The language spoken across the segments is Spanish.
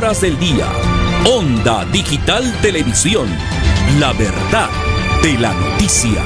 horas del día. Onda Digital Televisión. La verdad de la noticia.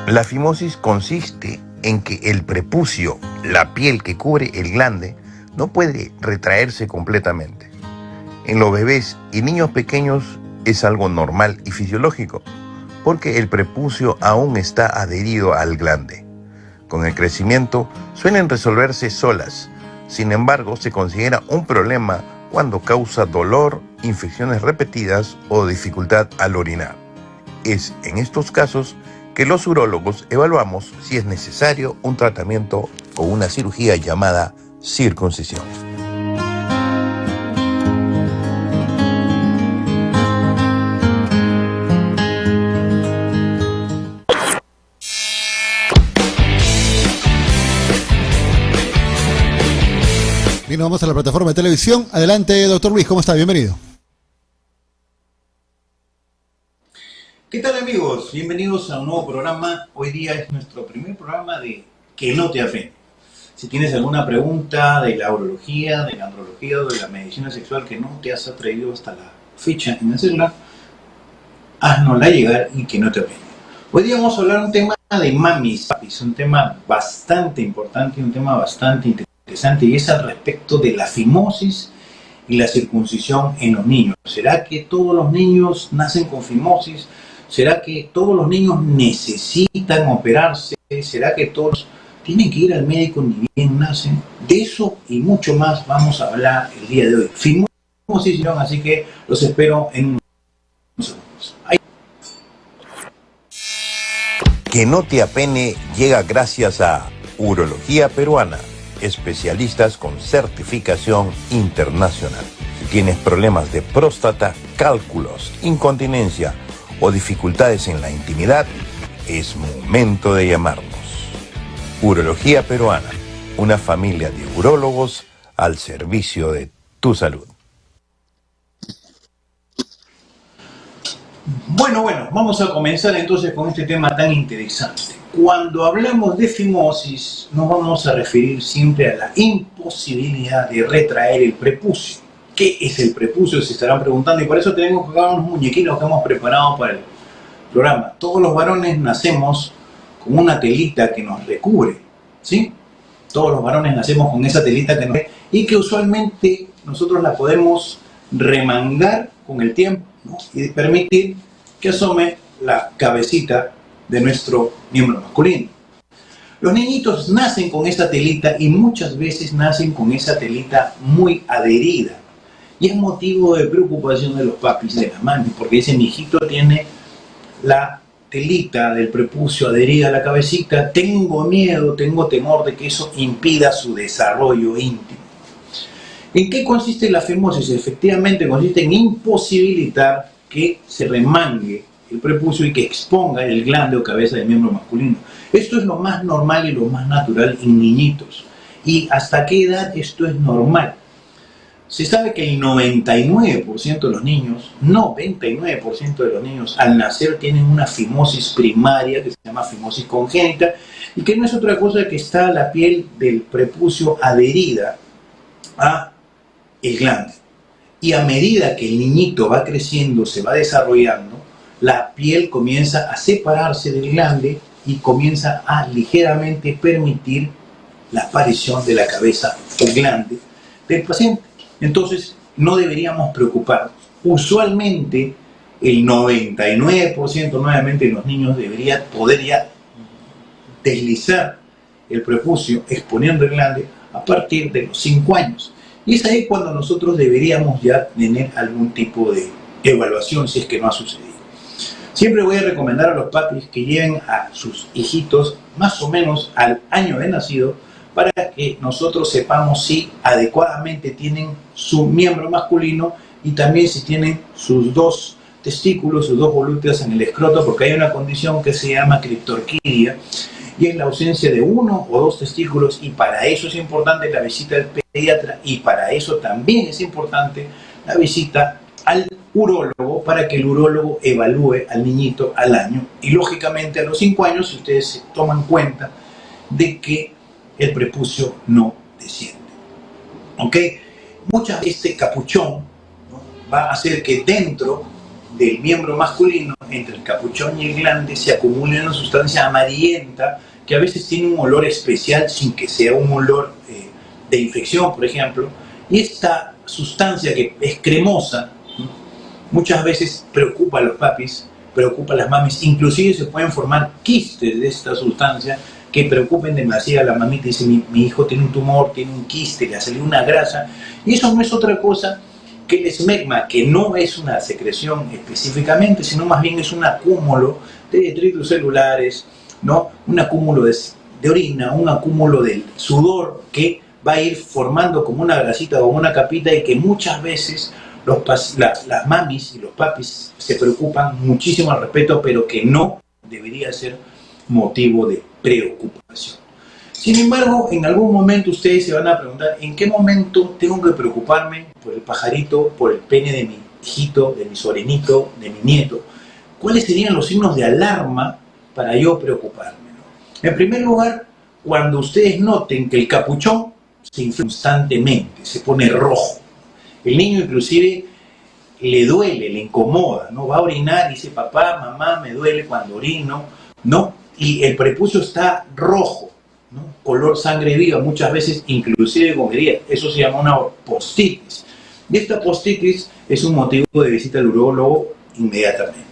La fimosis consiste en que el prepucio, la piel que cubre el glande, no puede retraerse completamente. En los bebés y niños pequeños es algo normal y fisiológico, porque el prepucio aún está adherido al glande. Con el crecimiento suelen resolverse solas, sin embargo se considera un problema cuando causa dolor, infecciones repetidas o dificultad al orinar. Es en estos casos que los urólogos evaluamos si es necesario un tratamiento o una cirugía llamada circuncisión. Bien, vamos a la plataforma de televisión. Adelante, doctor Luis, ¿cómo está? Bienvenido. ¿Qué tal, amigos? Bienvenidos a un nuevo programa. Hoy día es nuestro primer programa de Que no te afene. Si tienes alguna pregunta de la urología, de la andrología o de la medicina sexual que no te has atrevido hasta la fecha en hacerla, haznosla llegar y que no te afene. Hoy día vamos a hablar un tema de mamis, papis, un tema bastante importante, un tema bastante interesante, y es al respecto de la fimosis y la circuncisión en los niños. ¿Será que todos los niños nacen con fimosis? ¿Será que todos los niños necesitan operarse? ¿Será que todos tienen que ir al médico ni bien nacen? De eso y mucho más vamos a hablar el día de hoy. Fimosis, así que los espero en unos segundos. Que no te apene llega gracias a Urología Peruana, especialistas con certificación internacional. Si tienes problemas de próstata, cálculos, incontinencia o dificultades en la intimidad, es momento de llamarnos. Urología Peruana, una familia de urólogos al servicio de tu salud. Bueno, vamos a comenzar entonces con este tema tan interesante. Cuando hablamos de fimosis, nos vamos a referir siempre a la imposibilidad de retraer el prepucio. ¿Qué es el prepucio? Se estarán preguntando, y por eso tenemos acá unos muñequitos que hemos preparado para el programa. Todos los varones nacemos con una telita que nos recubre, ¿sí? Todos los varones nacemos con esa telita que nos recubre y que usualmente nosotros la podemos remangar con el tiempo, ¿no? Y permitir que asome la cabecita de nuestro miembro masculino. Los niñitos nacen con esa telita y muchas veces nacen con esa telita muy adherida. Y es motivo de preocupación de los papis, de las mamis, porque dicen, mi hijito tiene la telita del prepucio adherida a la cabecita, tengo miedo, tengo temor de que eso impida su desarrollo íntimo. ¿En qué consiste la fimosis? Efectivamente consiste en imposibilitar que se remangue el prepucio y que exponga el glande o cabeza del miembro masculino. Esto es lo más normal y lo más natural en niñitos. ¿Y hasta qué edad esto es normal? Se sabe que el 99% de los niños, 99% de los niños al nacer tienen una fimosis primaria que se llama fimosis congénita y que no es otra cosa que está la piel del prepucio adherida a el glande. Y a medida que el niñito va creciendo, se va desarrollando, la piel comienza a separarse del glande y comienza a ligeramente permitir la aparición de la cabeza o glande del paciente. Entonces, no deberíamos preocuparnos. Usualmente, el 99% nuevamente de los niños debería poder ya deslizar el prepucio exponiendo el glande a partir de los 5 años. Y es ahí cuando nosotros deberíamos ya tener algún tipo de evaluación si es que no ha sucedido. Siempre voy a recomendar a los papis que lleven a sus hijitos más o menos al año de nacido para que nosotros sepamos si adecuadamente tienen su miembro masculino y también si tienen sus 2 testículos, sus 2 volúteas en el escroto, porque hay una condición que se llama criptorquidia y es la ausencia de uno o dos testículos, y para eso es importante la visita al pediatra, y para eso también es importante la visita al urólogo, para que el urólogo evalúe al niñito al año, y lógicamente a los 5 años, si ustedes se toman cuenta de que el prepucio no desciende. ¿Ok? Muchas veces este capuchón, ¿no?, va a hacer que dentro del miembro masculino, entre el capuchón y el glande, se acumule una sustancia amarillenta que a veces tiene un olor especial sin que sea un olor de infección, por ejemplo, y esta sustancia que es cremosa, ¿no?, muchas veces preocupa a los papis, preocupa a las mamis, inclusive se pueden formar quistes de esta sustancia que preocupen demasiado a la mamita. Dice, mi hijo tiene un tumor, tiene un quiste, le ha salido una grasa, y eso no es otra cosa que el esmegma, que no es una secreción específicamente, sino más bien es un acúmulo de detritos celulares, ¿no?, un acúmulo de orina, un acúmulo de sudor que va a ir formando como una grasita o una capita, y que muchas veces las mamis y los papis se preocupan muchísimo al respecto, pero que no debería ser motivo de preocupación. Sin embargo, en algún momento ustedes se van a preguntar, ¿en qué momento tengo que preocuparme por el pajarito, por el pene de mi hijito, de mi sobrinito, de mi nieto? ¿Cuáles serían los signos de alarma para yo preocuparme, ¿no? En primer lugar, cuando ustedes noten que el capuchón se infla constantemente, se pone rojo. El niño inclusive le duele, le incomoda, ¿no? Va a orinar y dice, papá, mamá, me duele cuando orino, ¿no? Y el prepucio está rojo, ¿no?, color sangre viva, muchas veces inclusive con heridas. Eso se llama una postitis. Y esta postitis es un motivo de visita al urólogo inmediatamente.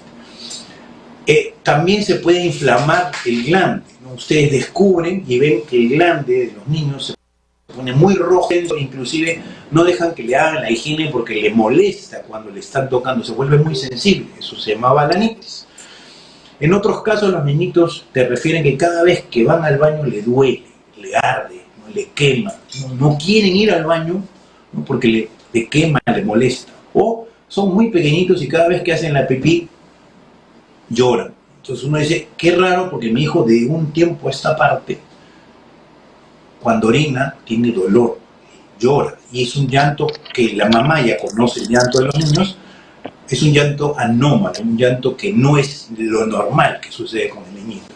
También se puede inflamar el glande, ¿no? Ustedes descubren y ven que el glande de los niños se pone muy rojo, inclusive no dejan que le hagan la higiene porque le molesta cuando le están tocando, se vuelve muy sensible. Eso se llama balanitis. En otros casos, los niñitos te refieren que cada vez que van al baño le duele, le arde, ¿no?, le quema, no quieren ir al baño, ¿no?, porque le quema, le molesta. O son muy pequeñitos y cada vez que hacen la pipí lloran. Entonces uno dice, qué raro, porque mi hijo de un tiempo a esta parte, cuando orina, tiene dolor, llora. Y es un llanto que la mamá ya conoce, el llanto de los niños. Es un llanto anómalo, un llanto que no es lo normal que sucede con el niñito.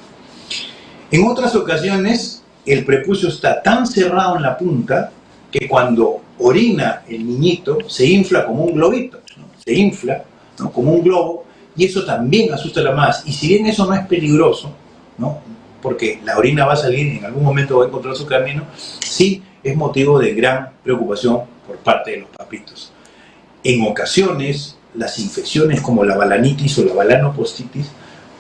En otras ocasiones, el prepucio está tan cerrado en la punta que cuando orina el niñito se infla como un globito, ¿no? Se infla, ¿no?, como un globo, y eso también asusta a la mamá. Y si bien eso no es peligroso, ¿no?, porque la orina va a salir, en algún momento va a encontrar su camino, sí es motivo de gran preocupación por parte de los papitos. En ocasiones, las infecciones como la balanitis o la balanopostitis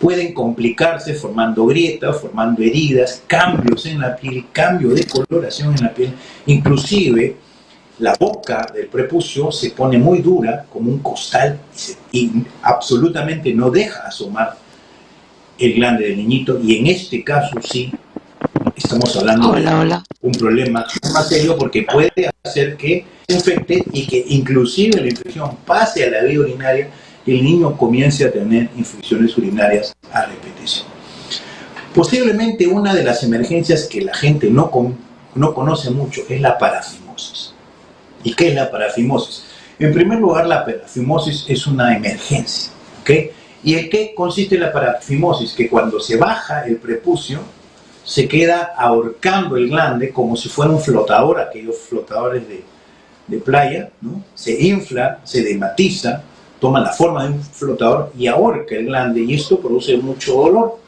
pueden complicarse formando grietas, formando heridas, cambios en la piel, cambio de coloración en la piel. Inclusive la boca del prepucio se pone muy dura como un costal y absolutamente no deja asomar el glande del niñito, y en este caso sí estamos hablando de un problema más serio, porque puede hacer que se infecte y que inclusive la infección pase a la vía urinaria y el niño comience a tener infecciones urinarias a repetición. Posiblemente una de las emergencias que la gente no conoce mucho es la parafimosis. ¿Y qué es la parafimosis? En primer lugar, la parafimosis es una emergencia, ¿ok? ¿Y en qué consiste la parafimosis? Que cuando se baja el prepucio, se queda ahorcando el glande como si fuera un flotador, aquellos flotadores de playa, ¿no? Se infla, se dematiza, toma la forma de un flotador y ahorca el glande, y esto produce mucho dolor,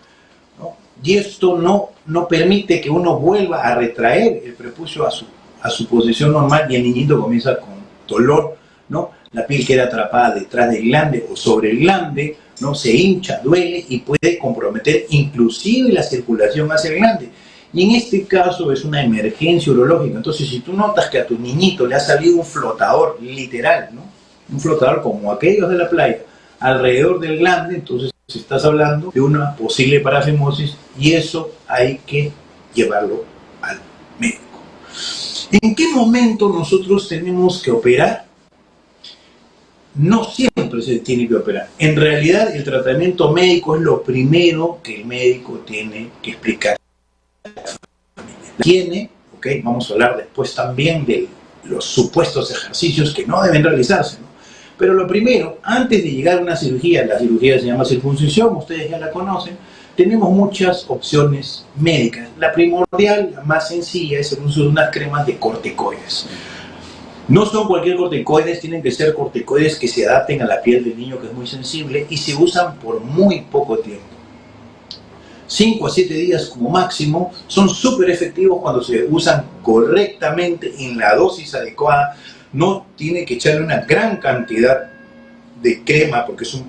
¿no? Y esto no permite que uno vuelva a retraer el prepucio a su posición normal, y el niñito comienza con dolor, ¿no? La piel queda atrapada detrás del glande o sobre el glande, ¿no? Se hincha, duele y puede comprometer inclusive la circulación hacia el glande. Y en este caso es una emergencia urológica. Entonces, si tú notas que a tu niñito le ha salido un flotador literal, ¿no?, un flotador como aquellos de la playa, alrededor del glande, entonces estás hablando de una posible parafimosis, y eso hay que llevarlo al médico. ¿En qué momento nosotros tenemos que operar? No siempre se tiene que operar. En realidad, el tratamiento médico es lo primero que el médico tiene que explicar. Tiene, ¿ok? Vamos a hablar después también de los supuestos ejercicios que no deben realizarse, ¿no? Pero lo primero, antes de llegar a una cirugía, la cirugía se llama circuncisión, ustedes ya la conocen, tenemos muchas opciones médicas. La primordial, la más sencilla, es el uso de unas cremas de corticoides. No son cualquier corticoides, tienen que ser corticoides que se adapten a la piel del niño, que es muy sensible, y se usan por muy poco tiempo. 5 a 7 días como máximo, son súper efectivos cuando se usan correctamente en la dosis adecuada. No tiene que echarle una gran cantidad de crema porque es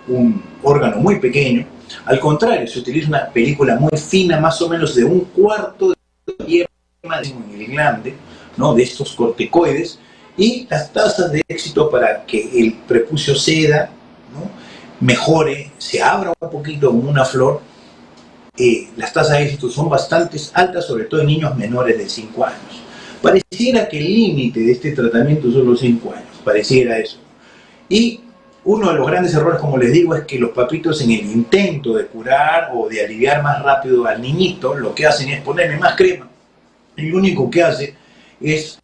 un órgano muy pequeño. Al contrario, se utiliza una película muy fina, más o menos de un cuarto de yema en el glande, ¿no?, de estos corticoides, y las tasas de éxito para que el prepucio ceda, ¿no?, mejore, se abra un poquito como una flor. Las tasas de éxito son bastante altas, sobre todo en niños menores de 5 años. Pareciera que el límite de este tratamiento son los 5 años, pareciera eso. Y uno de los grandes errores, como les digo, es que los papitos, en el intento de curar o de aliviar más rápido al niñito, lo que hacen es ponerle más crema. Y lo único que hace es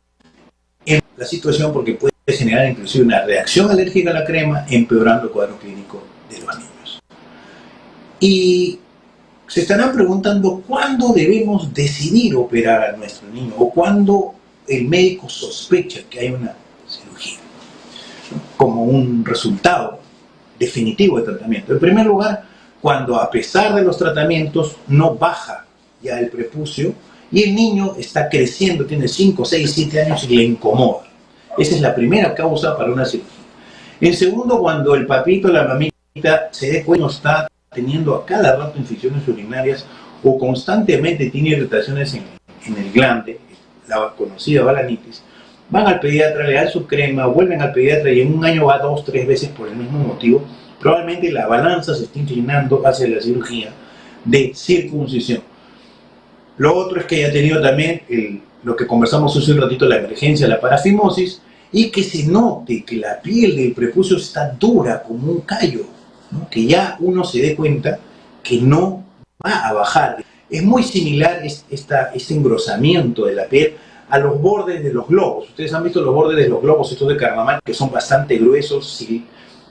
la situación, porque puede generar inclusive una reacción alérgica a la crema, empeorando el cuadro clínico de los niños. Y se estarán preguntando cuándo debemos decidir operar a nuestro niño o cuándo el médico sospecha que hay una cirugía, ¿no?, como un resultado definitivo del tratamiento. En primer lugar, cuando a pesar de los tratamientos no baja ya el prepucio y el niño está creciendo, tiene 5, 6, 7 años y le incomoda. Esa es la primera causa para una cirugía. En segundo, cuando el papito, la mamita, se dé cuenta que está teniendo a cada rato infecciones urinarias o constantemente tiene irritaciones en el glande, la conocida balanitis, van al pediatra, le dan su crema, vuelven al pediatra y en un año va 2 o 3 veces por el mismo motivo, probablemente la balanza se está inclinando hacia la cirugía de circuncisión. Lo otro es que haya tenido también lo que conversamos hace un ratito, la emergencia, la parafimosis, y que se note que la piel del prepucio está dura como un callo, ¿no?, que ya uno se dé cuenta que no va a bajar. Es muy similar este engrosamiento de la piel a los bordes de los globos. Ustedes han visto los bordes de los globos, estos de Carnaval, que son bastante gruesos,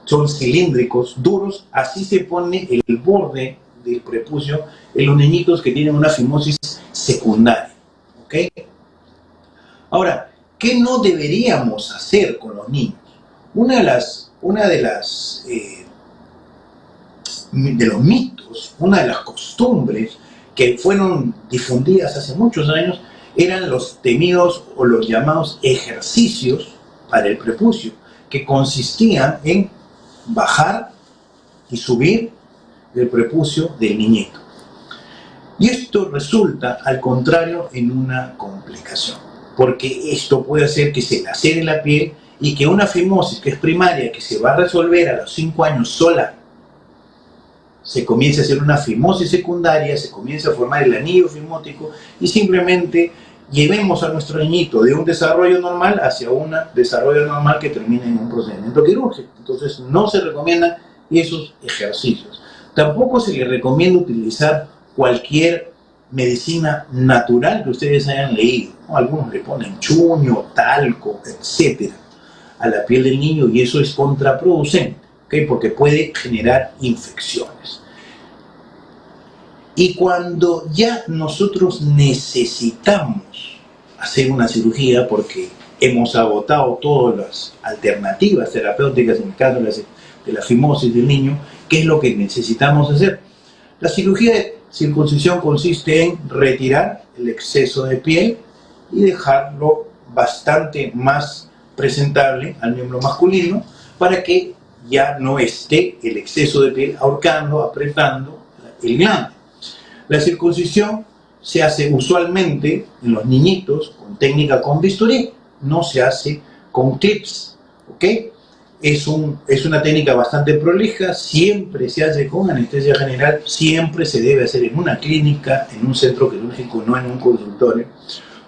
son cilíndricos, duros. Así se pone el borde del prepucio en los niñitos que tienen una fimosis secundaria, ¿ok? Ahora, ¿qué no deberíamos hacer con los niños? Una de los mitos, una de las costumbres que fueron difundidas hace muchos años eran los temidos o los llamados ejercicios para el prepucio, que consistían en bajar y subir el prepucio del niñito. Y esto resulta, al contrario, en una complicación, porque esto puede hacer que se lacere la piel y que una fimosis que es primaria, que se va a resolver a los 5 años sola, se comienza a hacer una fimosis secundaria, se comienza a formar el anillo fimótico y simplemente llevemos a nuestro niñito de un desarrollo normal hacia un desarrollo normal que termina en un procedimiento quirúrgico. Entonces no se recomiendan esos ejercicios. Tampoco se le recomienda utilizar cualquier medicina natural que ustedes hayan leído, ¿no? Algunos le ponen chuño, talco, etcétera, a la piel del niño y eso es contraproducente, ¿okay?, porque puede generar infecciones. Y cuando ya nosotros necesitamos hacer una cirugía porque hemos agotado todas las alternativas terapéuticas en el caso de la fimosis del niño, ¿qué es lo que necesitamos hacer? La cirugía de circuncisión consiste en retirar el exceso de piel y dejarlo bastante más presentable al miembro masculino para que ya no esté el exceso de piel ahorcando, apretando el glande. La circuncisión se hace usualmente en los niñitos con técnica con bisturí, no se hace con clips, ¿ok? Es una técnica bastante prolija, siempre se hace con anestesia general, siempre se debe hacer en una clínica, en un centro quirúrgico, no en un consultorio,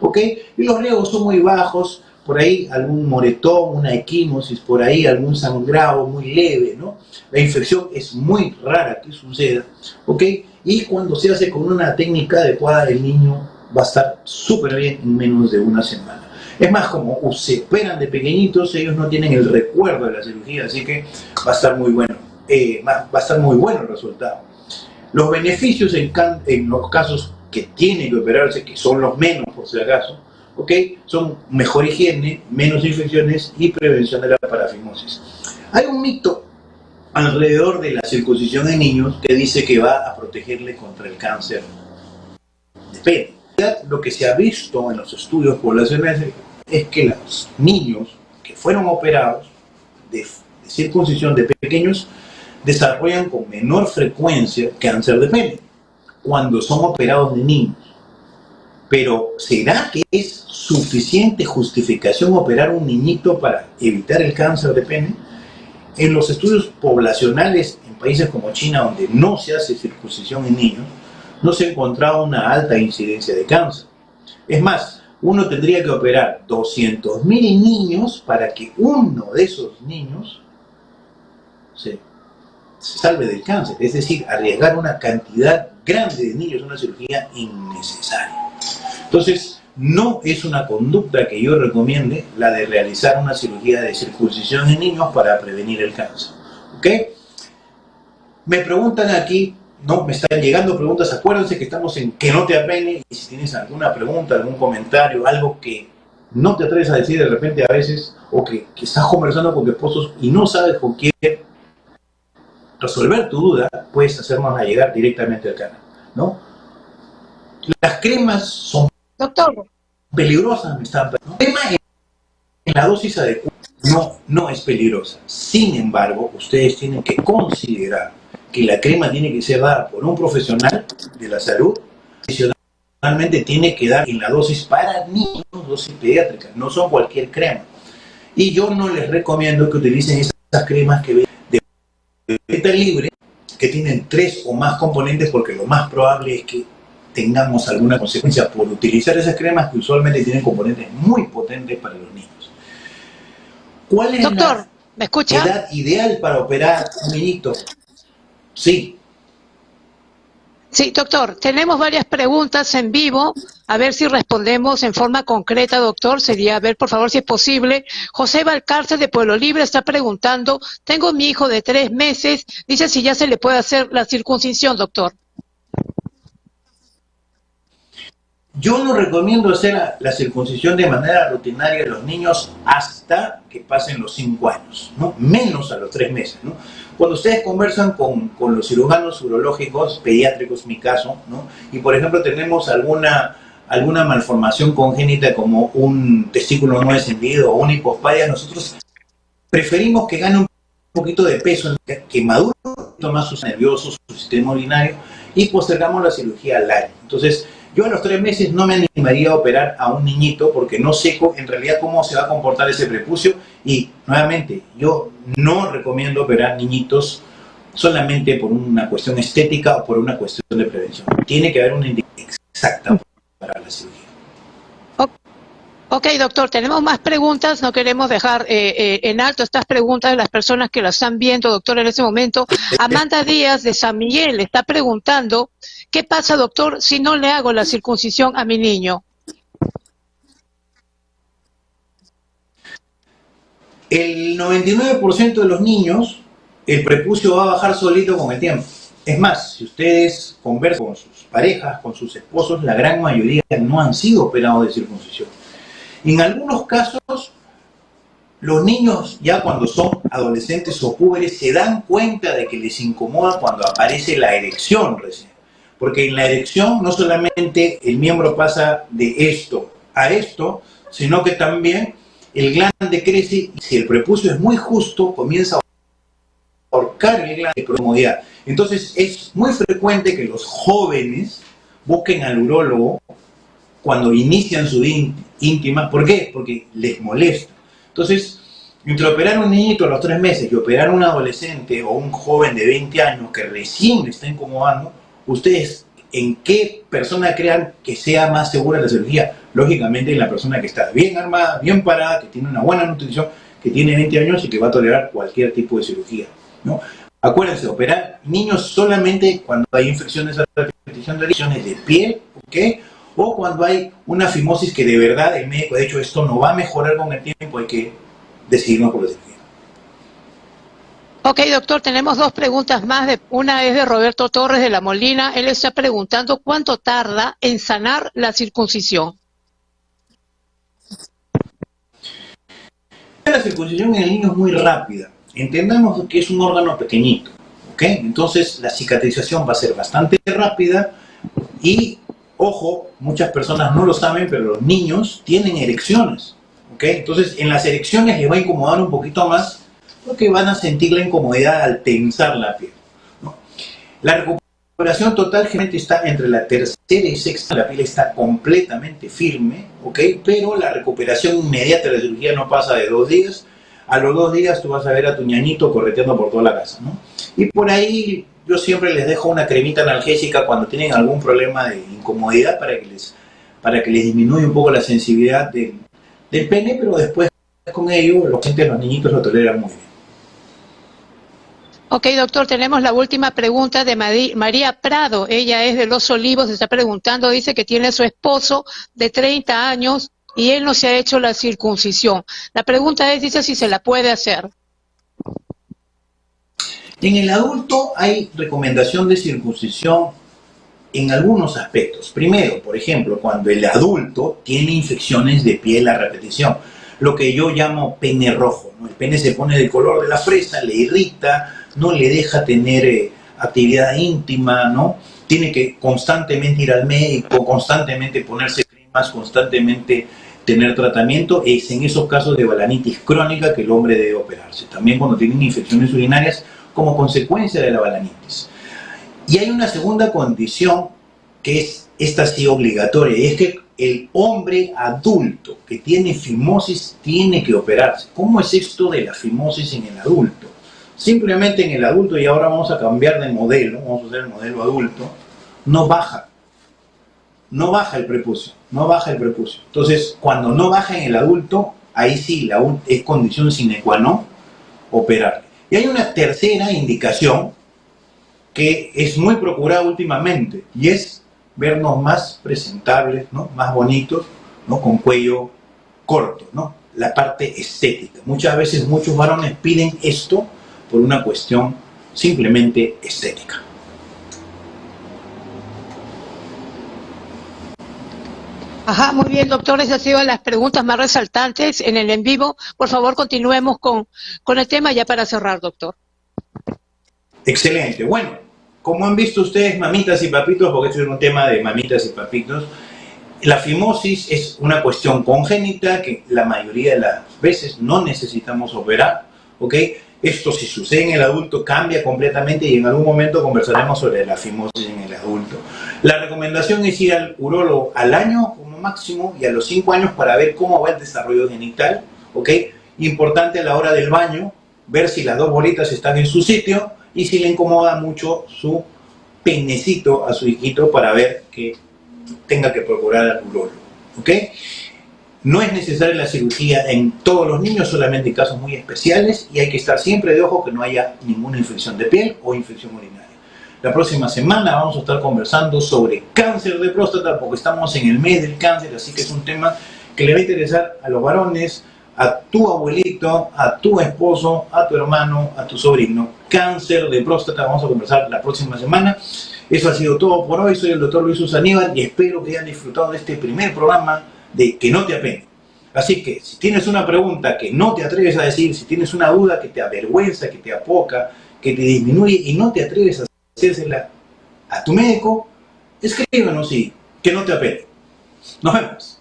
¿ok? Y los riesgos son muy bajos, por ahí algún moretón, una equimosis, por ahí algún sangrado muy leve, ¿no? La infección es muy rara que suceda, ¿ok? Y cuando se hace con una técnica adecuada, el niño va a estar súper bien en menos de una semana. Es más, como se operan de pequeñitos, ellos no tienen el recuerdo de la cirugía, así que va a estar muy bueno, va a estar muy bueno el resultado. Los beneficios en los casos que tienen que operarse, que son los menos por si acaso, son mejor higiene, menos infecciones y prevención de la parafimosis. Hay un mito alrededor de la circuncisión en niños que dice que va a protegerle contra el cáncer de pene. Lo que se ha visto en los estudios poblacionales es que los niños que fueron operados de circuncisión de pequeños desarrollan con menor frecuencia cáncer de pene cuando son operados de niños. Pero ¿será que es suficiente justificación operar a un niñito para evitar el cáncer de pene? En los estudios poblacionales en países como China, donde no se hace circuncisión en niños, no se ha encontrado una alta incidencia de cáncer. Es más, uno tendría que operar 200.000 niños para que uno de esos niños se salve del cáncer. Es decir, arriesgar una cantidad grande de niños a una cirugía innecesaria. Entonces, no es una conducta que yo recomiende la de realizar una cirugía de circuncisión en niños para prevenir el cáncer. ¿Ok? Me preguntan aquí, no, me están llegando preguntas, acuérdense que estamos en Que No Te Apene, y si tienes alguna pregunta, algún comentario, algo que no te atreves a decir de repente a veces, o que estás conversando con tu esposo y no sabes con quién resolver tu duda, puedes hacernos llegar directamente al canal, ¿no? Las cremas son peligrosas, me están preguntando. La crema en la dosis adecuada no es peligrosa. Sin embargo, ustedes tienen que considerar que la crema tiene que ser dada por un profesional de la salud. Adicionalmente tiene que dar en la dosis para niños, dosis pediátrica, no son cualquier crema. Y yo no les recomiendo que utilicen esas cremas que vienen de dieta libre, que tienen 3 o más componentes, porque lo más probable es que tengamos alguna consecuencia por utilizar esas cremas que usualmente tienen componentes muy potentes para los niños. ¿Cuál es Doctor, ¿me escucha? la edad ideal para operar un niñito? Sí. Sí, doctor, tenemos varias preguntas en vivo, a ver si respondemos en forma concreta, doctor. Sería, a ver, por favor, si es posible. José Valcárcel de Pueblo Libre está preguntando, tengo mi hijo de 3 meses, dice si ya se le puede hacer la circuncisión, doctor. Yo no recomiendo hacer la circuncisión de manera rutinaria a los niños hasta que pasen los 5 años, ¿no? Menos a los 3 meses, ¿no? Cuando ustedes conversan con los cirujanos urológicos, pediátricos en mi caso, ¿no? Y por ejemplo tenemos alguna malformación congénita como un testículo no descendido o una hipospadia, nosotros preferimos que gane un poquito de peso, que madure un poquito más sus nerviosos, su sistema urinario, y postergamos la cirugía al año. Entonces, yo a los 3 meses no me animaría a operar a un niñito porque no sé en realidad cómo se va a comportar ese prepucio, y nuevamente yo no recomiendo operar niñitos solamente por una cuestión estética o por una cuestión de prevención. Tiene que haber una indicación exacta para la cirugía. Ok, doctor, tenemos más preguntas, no queremos dejar en alto estas preguntas de las personas que las están viendo, doctor, en ese momento. Amanda Díaz de San Miguel está preguntando, ¿qué pasa, doctor, si no le hago la circuncisión a mi niño? El 99% de los niños, el prepucio va a bajar solito con el tiempo. Es más, si ustedes conversan con sus parejas, con sus esposos, la gran mayoría no han sido operados de circuncisión. En algunos casos, los niños ya cuando son adolescentes o púberes se dan cuenta de que les incomoda cuando aparece la erección recién. Porque en la erección no solamente el miembro pasa de esto a esto, sino que también el glande crece y si el prepucio es muy justo, comienza a ahorcar el glande de comodidad. Entonces es muy frecuente que los jóvenes busquen al urólogo cuando inician su íntima. ¿Por qué? Porque les molesta. Entonces, entre operar a un niñito a los 3 meses y operar a un adolescente o un joven de 20 años que recién le está incomodando, ustedes en qué persona crean que sea más segura la cirugía. Lógicamente en la persona que está bien armada, bien parada, que tiene una buena nutrición, que tiene 20 años y que va a tolerar cualquier tipo de cirugía, ¿no? Acuérdense, operar niños solamente cuando hay infecciones a repetición de lesiones de piel, ¿ok? o cuando hay una fimosis que de verdad el médico ha dicho esto no va a mejorar con el tiempo, hay que decidirnos por la cirugía. Ok, doctor, tenemos dos preguntas más. Una es de Roberto Torres de La Molina. Él está preguntando cuánto tarda en sanar la circuncisión. La circuncisión en el niño es muy rápida. Entendamos que es un órgano pequeñito, ¿ok? Entonces la cicatrización va a ser bastante rápida y, ojo, muchas personas no lo saben, pero los niños tienen erecciones, ¿ok? Entonces en las erecciones les va a incomodar un poquito más porque van a sentir la incomodidad al tensar la piel, ¿no? La recuperación total generalmente está entre la tercera y sexta, la piel está completamente firme, ¿ok? Pero la recuperación inmediata de la cirugía no pasa de 2 días. A los 2 días tú vas a ver a tu ñañito correteando por toda la casa, ¿no? Y por ahí yo siempre les dejo una cremita analgésica cuando tienen algún problema de incomodidad para que les disminuya un poco la sensibilidad del pene, pero después con ello los niñitos lo toleran muy bien. Ok, doctor, tenemos la última pregunta de María Prado. Ella es de Los Olivos, está preguntando, dice que tiene su esposo de 30 años y él no se ha hecho la circuncisión. La pregunta es, dice, si se la puede hacer. En el adulto hay recomendación de circuncisión en algunos aspectos. Primero, por ejemplo, cuando el adulto tiene infecciones de piel a repetición, lo que yo llamo pene rojo, ¿no? El pene se pone del color de la fresa, le irrita, no le deja tener actividad íntima, ¿no? Tiene que constantemente ir al médico, constantemente ponerse cremas, constantemente tener tratamiento. Es en esos casos de balanitis crónica que el hombre debe operarse. También cuando tienen infecciones urinarias como consecuencia de la balanitis. Y hay una segunda condición que es esta sí obligatoria, y es que el hombre adulto que tiene fimosis tiene que operarse. ¿Cómo es esto de la fimosis en el adulto? Simplemente en el adulto, y ahora vamos a cambiar de modelo, vamos a usar el modelo adulto, no baja el prepucio, no baja el prepucio. Entonces, cuando no baja en el adulto, ahí sí es condición sine qua non operarle. Y hay una tercera indicación que es muy procurada últimamente, y es vernos más presentables, ¿no? Más bonitos, ¿no? Con cuello corto, ¿no? La parte estética. Muchas veces muchos varones piden esto por una cuestión simplemente estética. Ajá, muy bien, doctor, esas han sido las preguntas más resaltantes en el en vivo. Por favor, continuemos con el tema ya para cerrar, doctor. Excelente. Bueno, como han visto ustedes, mamitas y papitos, porque esto es un tema de mamitas y papitos, la fimosis es una cuestión congénita que la mayoría de las veces no necesitamos operar, ¿ok? Esto, si sucede en el adulto, cambia completamente y en algún momento conversaremos sobre la fimosis en el adulto. La recomendación es ir al urólogo al año como máximo y a los 5 años para ver cómo va el desarrollo genital, ¿ok? Importante a la hora del baño, ver si las 2 bolitas están en su sitio y si le incomoda mucho su penecito a su hijito para ver que tenga que procurar al urólogo, ¿ok? No es necesaria la cirugía en todos los niños, solamente en casos muy especiales, y hay que estar siempre de ojo que no haya ninguna infección de piel o infección urinaria. La próxima semana vamos a estar conversando sobre cáncer de próstata, porque estamos en el mes del cáncer, así que es un tema que le va a interesar a los varones, a tu abuelito, a tu esposo, a tu hermano, a tu sobrino. Cáncer de próstata, vamos a conversar la próxima semana. Eso ha sido todo por hoy. Soy el doctor Luis Usaníbal y espero que hayan disfrutado de este primer programa de Que no te apene. Así que si tienes una pregunta que no te atreves a decir, si tienes una duda que te avergüenza, que te apoca, que te disminuye y no te atreves a hacérsela a tu médico, escríbenos y que no te apene. Nos vemos.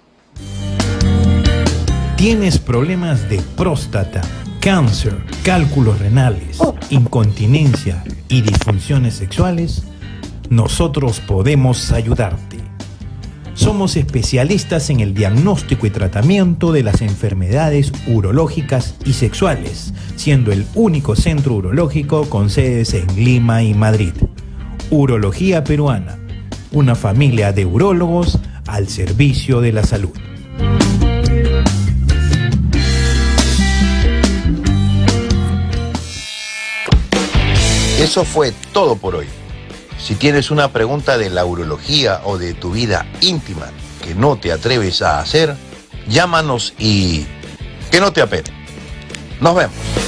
¿Tienes problemas de próstata, cáncer, cálculos renales, incontinencia y disfunciones sexuales? Nosotros podemos ayudarte. Somos especialistas en el diagnóstico y tratamiento de las enfermedades urológicas y sexuales, siendo el único centro urológico con sedes en Lima y Madrid. Urología Peruana, una familia de urólogos al servicio de la salud. Eso fue todo por hoy. Si tienes una pregunta de la urología o de tu vida íntima que no te atreves a hacer, llámanos y que no te apene. Nos vemos.